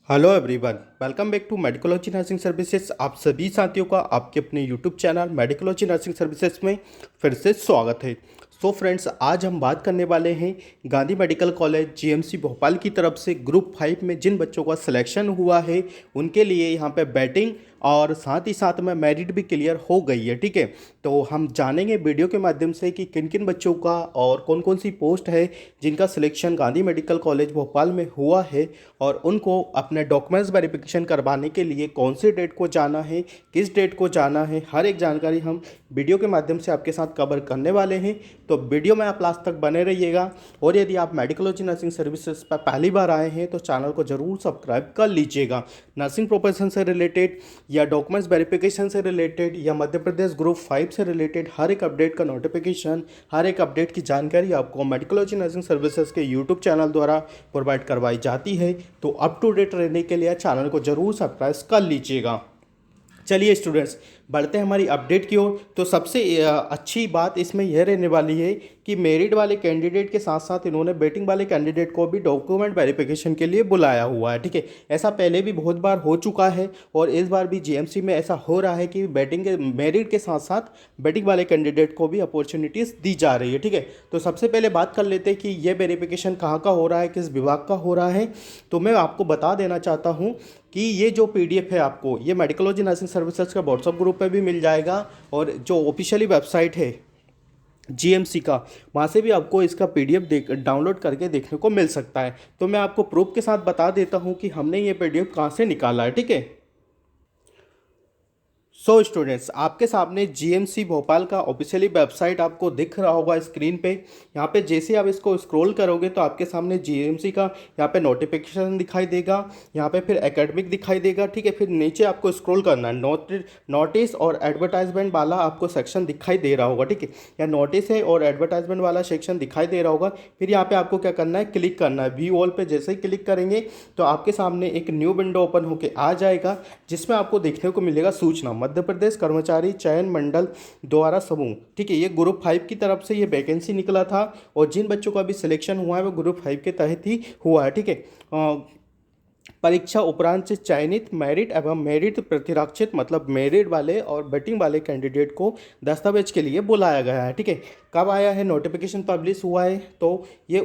Hello everyone, welcome back to Medicology Nursing Services. आप सभी साथियों का आपके अपने YouTube channel Medicology Nursing Services में फिर से स्वागत है। सो फ्रेंड्स, आज हम बात करने वाले हैं Gandhi medical college GMC Bhopal की तरफ से ग्रुप 5 में जिन बच्चों का सिलेक्शन हुआ है उनके लिए यहाँ पे बैटिंग और साथ ही साथ में मेरिट भी क्लियर हो गई है। ठीक है, तो हम जानेंगे वीडियो के माध्यम से कि किन किन बच्चों का और कौन कौन सी पोस्ट है जिनका selection Gandhi medical college Bhopal में हुआ है और उनको अपने डॉक्यूमेंट्स वेरिफिकेशन करवाने के लिए कौन सी डेट को जाना है, किस डेट को जाना है, हर एक जानकारी हम वीडियो के माध्यम से आपके साथ कवर करने वाले हैं। तो वीडियो में आप लास्ट तक बने रहिएगा। और यदि आप मेडिकोलॉजी नर्सिंग सर्विसेज पर पहली बार आए हैं तो चैनल को ज़रूर सब्सक्राइब कर लीजिएगा। नर्सिंग प्रोफेशन से रिलेटेड या डॉक्यूमेंट्स वेरिफिकेशन से रिलेटेड या मध्य प्रदेश ग्रुप 5 से रिलेटेड हर एक अपडेट का नोटिफिकेशन, हर एक अपडेट की जानकारी आपको मेडिकोलॉजी नर्सिंग सर्विसेज के यूट्यूब चैनल द्वारा प्रोवाइड करवाई जाती है। तो अप टू डेट रहने के लिए चैनल को ज़रूर सब्सक्राइब कर लीजिएगा। चलिए स्टूडेंट्स, बढ़ते हैं हमारी अपडेट की ओर। तो सबसे अच्छी बात इसमें यह रहने वाली है कि मेरिट वाले कैंडिडेट के साथ साथ इन्होंने बैटिंग वाले कैंडिडेट को भी डॉक्यूमेंट वेरिफिकेशन के लिए बुलाया हुआ है। ठीक है, ऐसा पहले भी बहुत बार हो चुका है और इस बार भी जीएमसी में ऐसा हो रहा है कि बैटिंग के मेरिट के साथ साथ बैटिंग वाले कैंडिडेट को भी अपॉर्चुनिटीज़ दी जा रही है। ठीक है, तो सबसे पहले बात कर लेते हैं कि यह वेरिफिकेशन कहाँ का हो रहा है, किस विभाग का हो रहा है। तो मैं आपको बता देना चाहता हूँ कि ये जो पीडीएफ है आपको ये मेडिकोलॉजी नर्सिंग सर्विसेज का व्हाट्सअप ग्रुप पे भी मिल जाएगा और जो ऑफिशियली वेबसाइट है जीएमसी का वहाँ से भी आपको इसका पीडीएफ डाउनलोड करके देखने को मिल सकता है। तो मैं आपको प्रूफ के साथ बता देता हूँ कि हमने ये पीडीएफ कहाँ से निकाला है। ठीक है, सो स्टूडेंट्स, आपके सामने जीएमसी भोपाल का ऑफिशियली वेबसाइट आपको दिख रहा होगा स्क्रीन पे। यहाँ पे जैसे आप इसको स्क्रॉल करोगे तो आपके सामने जीएमसी का यहाँ पे नोटिफिकेशन दिखाई देगा, यहाँ पे फिर एकेडमिक दिखाई देगा। ठीक है, फिर नीचे आपको स्क्रॉल करना है, नोटिस और एडवर्टाइजमेंट वाला आपको सेक्शन दिखाई दे रहा होगा। ठीक है, या नोटिस है और एडवर्टाइजमेंट वाला सेक्शन दिखाई दे रहा होगा। फिर यहाँ पे आपको क्या करना है, क्लिक करना है। व्यू ऑल पे जैसे ही क्लिक करेंगे तो आपके सामने एक न्यू विंडो ओपन होकर आ जाएगा जिसमें आपको देखने को मिलेगा सूचना मध्य प्रदेश कर्मचारी चयन मंडल द्वारा समूह। ठीक है, ये ग्रुप 5 की तरफ से ये वैकेंसी निकला था और जिन बच्चों का भी सिलेक्शन हुआ है वो ग्रुप 5 के तहत ही हुआ है। ठीक है, परीक्षा उपरांत से चयनित मेरिट एवं मेरिट प्रतिरक्षित मतलब मेरिट वाले और बैटिंग वाले कैंडिडेट को दस्तावेज के लिए बुलाया गया है। ठीक है, कब आया है, नोटिफिकेशन पब्लिश हुआ है तो ये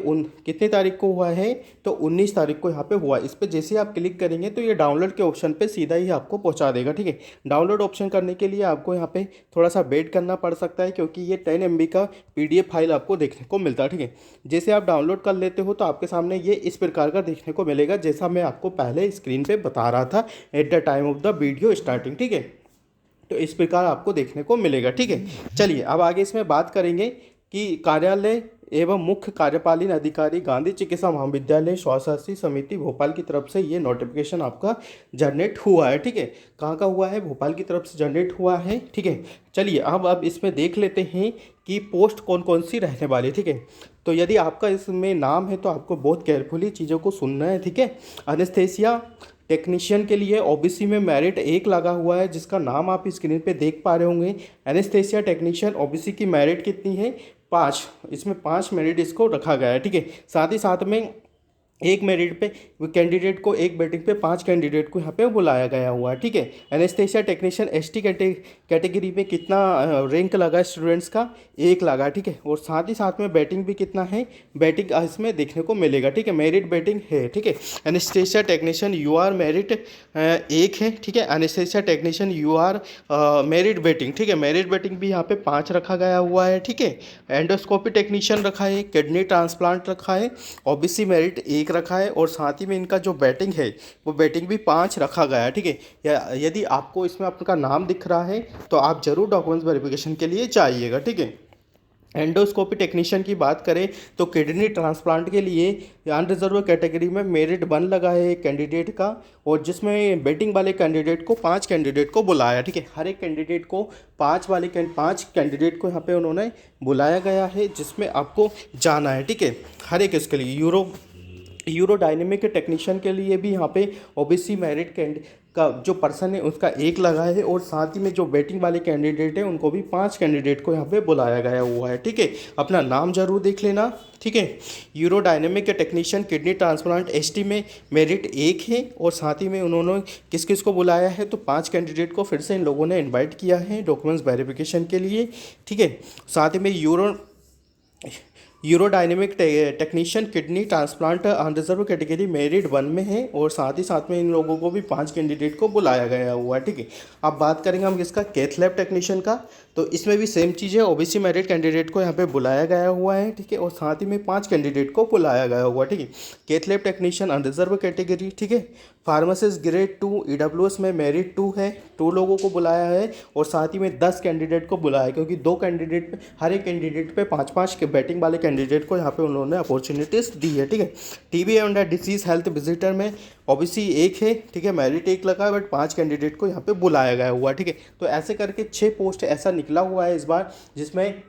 कितने तारीख को हुआ है, तो 19 तारीख को यहाँ पे हुआ है। इस पर जैसे आप क्लिक करेंगे तो ये डाउनलोड के ऑप्शन पे सीधा ही आपको पहुँचा देगा। ठीक है, डाउनलोड ऑप्शन करने के लिए आपको यहाँ पे थोड़ा सा वेट करना पड़ सकता है क्योंकि ये 10 MB का PDF फाइल आपको देखने को मिलता है। ठीक है, जैसे आप डाउनलोड कर लेते हो तो आपके सामने ये इस प्रकार का देखने को मिलेगा जैसा मैं आपको पहले स्क्रीन पे बता रहा था at the time of the video starting. ठीक है, तो इस प्रकार आपको देखने को मिलेगा। ठीक है, चलिए अब आगे इसमें बात करेंगे कि कार्यालय एवं मुख्य कार्यपालन अधिकारी गांधी चिकित्सा महाविद्यालय स्वशासी समिति भोपाल की तरफ से ये नोटिफिकेशन आपका जनरेट हुआ है। ठीक है, कहाँ का हुआ है, भोपाल की तरफ से जनरेट हुआ है। ठीक है, चलिए अब इसमें देख लेते हैं कि पोस्ट कौन कौन सी रहने वाली है। ठीक है, तो यदि आपका इसमें नाम है तो आपको बहुत केयरफुली चीज़ों को सुनना है। ठीक है, एनेस्थेसिया टेक्नीशियन के लिए ओबीसी में मेरिट 1 लगा हुआ है जिसका नाम आप स्क्रीन पे देख पा रहे होंगे। एनेस्थेसिया टेक्नीशियन ओबीसी की मेरिट कितनी है, 5। इसमें 5 मेरिट इसको रखा गया है। ठीक है, साथ ही साथ में एक मेरिट पे कैंडिडेट को, एक बैटिंग पे 5 कैंडिडेट को यहाँ पे बुलाया गया हुआ है। ठीक है, एनेस्थेसिया टेक्नीशियन एसटी कैटेगरी में कितना रैंक लगा है स्टूडेंट्स का, 1 लगा। ठीक है, और साथ ही साथ में बैटिंग भी कितना है, बैटिंग इसमें देखने को मिलेगा। ठीक है, मेरिट बैटिंग है। ठीक है, एनेस्थेसिया टेक्नीशियन UR मेरिट 1 है। ठीक है, anaesthesia technician UR merit batting, ठीक है, मेरिट बैटिंग भी यहाँ पे 5 रखा गया हुआ है। ठीक है, एंडोस्कोपी टेक्नीशियन रखा है, किडनी ट्रांसप्लांट रखा है, ओबीसी मेरिट 1 रखा है और साथ ही में इनका जो बैटिंग है वो बैटिंग भी 5 रखा गया है। ठीक है, यदि आपको इसमें आपका नाम दिख रहा है तो आप जरूर डॉक्यूमेंट्स वेरिफिकेशन के लिए जाइएगा। ठीक है, एंडोस्कोपी टेक्नीशियन की बात करें तो किडनी ट्रांसप्लांट के लिए अनरिजर्व कैटेगरी में मेरिट 1 लगा है एक कैंडिडेट का और जिसमें बैटिंग वाले कैंडिडेट को 5 कैंडिडेट को बुलाया। ठीक है, हर एक कैंडिडेट को 5 कैंडिडेट को यहाँ पे उन्होंने बुलाया गया है जिसमें आपको जाना है। ठीक है, हर एक इसके लिए यूरोडायनेमिक टेक्नीशियन के लिए भी यहाँ पे ओबीसी मेरिट का जो पर्सन है उसका एक लगा है, और साथ ही में जो वेटिंग वाले कैंडिडेट हैं उनको भी 5 कैंडिडेट को यहाँ पे बुलाया गया हुआ है। ठीक है, अपना नाम जरूर देख लेना। ठीक है, urodynamic technician kidney transplant ST में मेरिट एक है, और साथ ही में उन्होंने किस किस को बुलाया है, तो 5 कैंडिडेट को फिर से इन लोगों ने इन्वाइट किया है डॉक्यूमेंट्स वेरिफिकेशन के लिए। ठीक है, साथ ही में urodynamic technician kidney transplant unreserved category merit 1 में है, और साथ में इन लोगों को भी 5 कैंडिडेट को बुलाया गया हुआ है। ठीक है, अब बात करेंगे हम किसका, कैथ लैब टेक्नीशियन का। तो इसमें भी सेम चीज़ है, ओबीसी मेरिट कैंडिडेट को यहाँ पे बुलाया गया हुआ है। ठीक है, और साथ ही में 5 कैंडिडेट को बुलाया गया हुआ है। ठीक है, cath lab technician unreserved category. ठीक है, फार्मासिस्ट ग्रेड 2 ईडब्ल्यूएस में मेरिट 2 है, 2 लोगों को बुलाया है, और साथ ही में 10 कैंडिडेट को बुलाया है, क्योंकि 2 कैंडिडेट पे, हर एक कैंडिडेट पे 5-5 के बैटिंग वाले कैंडिडेट को यहाँ पे उन्होंने अपॉर्चुनिटीज दी है। ठीक है, TB and disease health visitor में ओबीसी एक है। ठीक है, मेरिट एक लगा है, बट 5 कैंडिडेट को यहाँ पे बुलाया गया हुआ है। ठीक है, तो ऐसे करके 6 पोस्ट ऐसा निकला हुआ है इस बार, जिसमें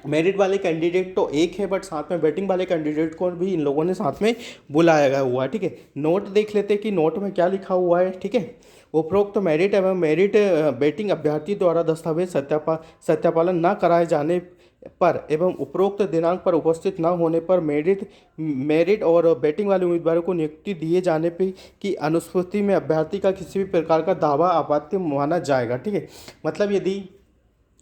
मेरिट वाले कैंडिडेट तो एक है, बट साथ में बैटिंग वाले कैंडिडेट को भी इन लोगों ने साथ में बुलाया गया हुआ है। ठीक है, नोट देख लेते हैं कि नोट में क्या लिखा हुआ है। ठीक है, उपरोक्त मेरिट एवं मेरिट बैटिंग अभ्यर्थी द्वारा दस्तावेज सत्यापालन न कराए जाने पर एवं उपरोक्त दिनांक पर उपस्थित न होने पर मेरिट और बैटिंग वाले उम्मीदवारों को नियुक्ति दिए जाने पर की अनुपस्थिति में अभ्यर्थी का किसी भी प्रकार का दावा आपत्ति माना जाएगा। ठीक है, मतलब यदि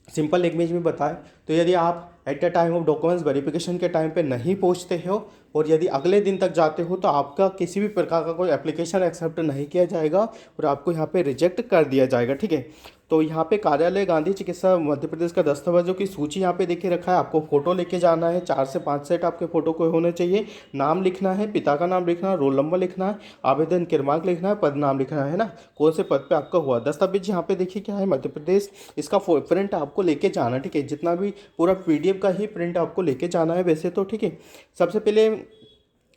सिंपल लैंग्वेज में बताएं तो यदि आप at the time of documents verification के टाइम पे नहीं पहुंचते हो, और यदि अगले दिन तक जाते हो, तो आपका किसी भी प्रकार का कोई एप्लीकेशन एक्सेप्ट नहीं किया जाएगा और आपको यहाँ पे रिजेक्ट कर दिया जाएगा। ठीक है, तो यहाँ पे कार्यालय गांधी चिकित्सा मध्य प्रदेश का दस्तावेजों की सूची यहाँ पे देखिए रखा है। आपको फ़ोटो लेके जाना है, 4 से 5 सेट आपके फ़ोटो को होने चाहिए। नाम लिखना है, पिता का नाम लिखना है, रोल नंबर लिखना है, आवेदन क्रमांक लिखना है, पद नाम लिखना है ना, कौन से पद पे आपका हुआ। दस्तावेज यहाँ पे देखिए क्या है, मध्य प्रदेश, इसका प्रिंट आपको लेके जाना है। ठीक है, जितना भी पूरा पीडीएफ का ही प्रिंट आपको लेके जाना है वैसे तो। ठीक है, सबसे पहले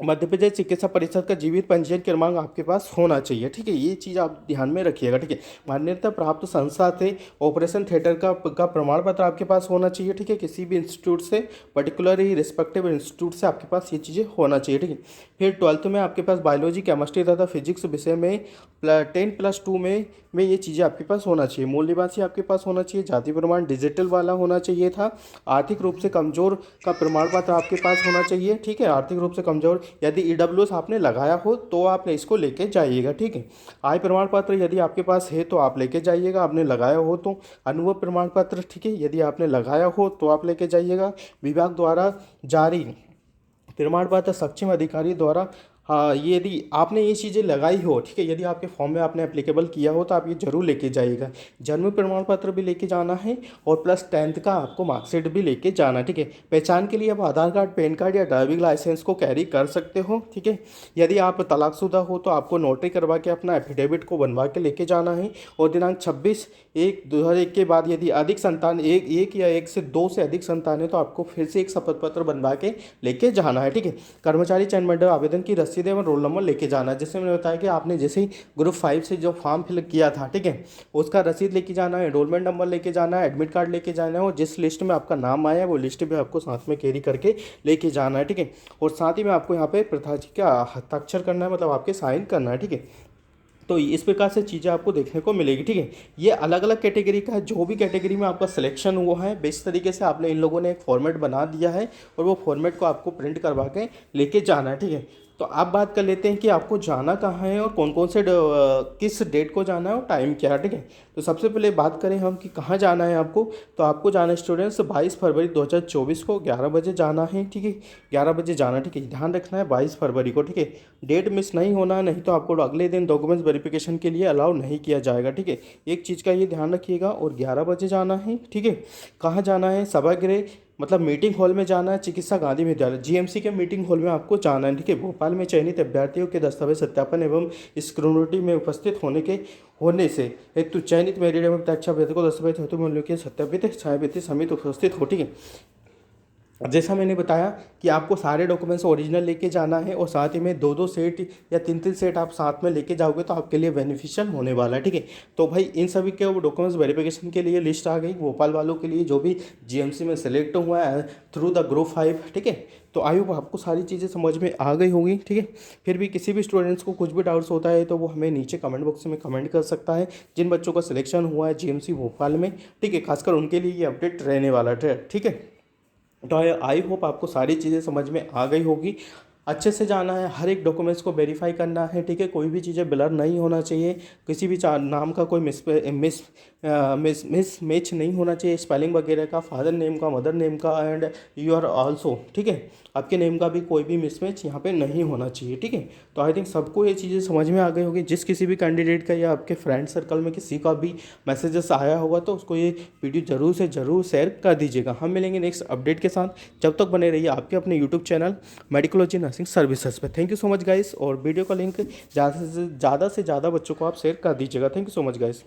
मध्य प्रदेश चिकित्सा परिषद का जीवित पंजीयन क्रमांक आपके पास होना चाहिए। ठीक है, ये चीज़ आप ध्यान में रखिएगा। ठीक है, मान्यता प्राप्त संस्था से ऑपरेशन थिएटर का प्रमाण पत्र आपके पास होना चाहिए। ठीक है, किसी भी इंस्टीट्यूट से, पर्टिकुलरली रिस्पेक्टिव इंस्टीट्यूट से आपके पास ये चीज़ें होना चाहिए। ठीक है, फिर 12th में आपके पास बायोलॉजी, केमिस्ट्री तथा फिजिक्स विषय में 10+2 में ये चीज़ें आपके पास होना चाहिए। मूल निवासी आपके पास होना चाहिए। जाति प्रमाण डिजिटल वाला होना चाहिए था। आर्थिक रूप से कमजोर का प्रमाण पत्र आपके पास होना चाहिए। ठीक है, आर्थिक रूप से कमजोर, यदि ईडब्ल्यूएस आपने लगाया हो तो आपने इसको लेके जाइएगा। ठीक है, आय प्रमाण पत्र यदि आपके पास है तो आप लेके जाइएगा, आपने लगाया हो तो। अनुभव प्रमाण पत्र, ठीक है, यदि आपने लगाया हो तो आप लेके जाइएगा। विभाग द्वारा जारी प्रमाण पत्र सक्षम अधिकारी द्वारा, हाँ, ये यदि आपने ये चीज़ें लगाई हो, ठीक है, यदि आपके फॉर्म में आपने एप्लीकेबल किया हो तो आप ये जरूर लेके जाइएगा। जन्म प्रमाण पत्र भी लेके जाना है, और प्लस 10th का आपको मार्कशीट भी लेके जाना है। ठीक है, पहचान के लिए आप आधार कार्ड, पैन कार्ड या ड्राइविंग लाइसेंस को कैरी कर सकते हो। ठीक है, यदि आप तलाकशुदा हो तो आपको नोटरी करवा के अपना एफिडेविट को बनवा के लेके जाना है, और दिनांक 26/1/2001 के बाद यदि अधिक संतान, एक या एक से 2 से अधिक संतान है, तो आपको फिर से एक शपथ पत्र बनवा के लेके जाना है। ठीक है, कर्मचारी चयन मंडल आवेदन की रसीद एवं रोल नंबर लेके जाना है। जैसे मैंने बताया कि आपने जैसे ही ग्रुप 5 से जो फॉर्म फिल किया था, ठीक है, उसका रसीद लेके जाना है, एनरोलमेंट नंबर लेके जाना है, एडमिट कार्ड लेके जाना है, और जिस लिस्ट में आपका नाम आया है वो लिस्ट भी आपको साथ में कैरी करके लेके जाना है। ठीक है, और साथ ही में आपको यहाँ पे प्रधान जी का हस्ताक्षर करना है, मतलब आपके साइन करना है। ठीक है, तो इस प्रकार से चीज़ें आपको देखने को मिलेगी। ठीक है, ये अलग अलग कैटेगरी का है, जो भी कैटेगरी में आपका सिलेक्शन हुआ है बेस तरीके से आपने इन लोगों ने एक फॉर्मेट बना दिया है, और वो फॉर्मेट को आपको प्रिंट करवा के लेके जाना है। ठीक है, तो आप बात कर लेते हैं कि आपको जाना कहाँ है और कौन कौन से किस डेट को जाना है और टाइम क्या है। ठीक है, तो सबसे पहले बात करें हम कि कहाँ जाना है आपको, तो आपको जाना है स्टूडेंट्स 22 फरवरी 2024 को 11 बजे जाना है। ठीक है, 11 बजे जाना, ठीक है, ध्यान रखना है 22 फरवरी को। ठीक है, डेट मिस नहीं होना है, नहीं तो आपको अगले दिन डॉक्यूमेंट्स वेरिफिकेशन के लिए अलाउ नहीं किया जाएगा। ठीक है, एक चीज़ का ये ध्यान रखिएगा, और 11 बजे जाना है। ठीक है, कहाँ जाना है, सभागृह मतलब मीटिंग हॉल में जाना है, चिकित्सा गांधी विद्यालय जीएमसी के मीटिंग हॉल में आपको जाना है। ठीक है, भोपाल में चयनित अभ्यर्थियों के दस्तावेज सत्यापन एवं स्क्रूनिटी में उपस्थित होने से हेतु चयनित मेरिट एवं परीक्षा अभ्यर्थी को दस्तावेज हेतु मूल्यों के सत्यापित छायापित समित उपस्थित हो। ठीक है, जैसा मैंने बताया कि आपको सारे डॉक्यूमेंट्स ओरिजिनल लेके जाना है, और साथ ही में 2-2 सेट या 3-3 सेट आप साथ में लेके जाओगे तो आपके लिए बेनिफिशियल होने वाला है। ठीक है, तो भाई इन सभी के डॉक्यूमेंट्स वेरिफिकेशन के लिए लिस्ट आ गई भोपाल वालों के लिए, जो भी जीएमसी में सेलेक्ट हुआ है थ्रू द ग्रुप 5। ठीक है, तो आई होप आपको सारी चीज़ें समझ में आ गई होगी, ठीक है। फिर भी किसी भी स्टूडेंट्स को कुछ भी डाउट्स होता है तो वो हमें नीचे कमेंट बॉक्स में कमेंट कर सकता है। जिन बच्चों का सिलेक्शन हुआ है जीएमसी भोपाल में, ठीक है, खासकर उनके लिए ये अपडेट रहने वाला है, ठीक है। तो आई होप आपको सारी चीज़ें समझ में आ गई होगी। अच्छे से जाना है, हर एक डॉक्यूमेंट्स को वेरीफाई करना है, ठीक है। कोई भी चीज़ें ब्लर नहीं होना चाहिए, किसी भी नाम का कोई मिस मैच नहीं होना चाहिए, स्पेलिंग वगैरह का, फादर नेम का, मदर नेम का एंड यू आर ऑल्सो, ठीक है, आपके नेम का भी कोई भी मिसमैच यहाँ पे नहीं होना चाहिए, ठीक है। तो आई थिंक सबको ये चीज़ें समझ में आ गई होगी। जिस किसी भी कैंडिडेट का या आपके फ्रेंड सर्कल में किसी का भी मैसेजेस आया होगा तो उसको ये वीडियो ज़रूर से ज़रूर शेयर कर दीजिएगा। हम मिलेंगे नेक्स्ट अपडेट के साथ, जब तक बने रहिए आपके अपने YouTube channel Medicology Nursing services पे। Thank you so much guys, और वीडियो का लिंक ज़्यादा से ज़्यादा बच्चों को आप शेयर कर दीजिएगा। Thank you so much guys.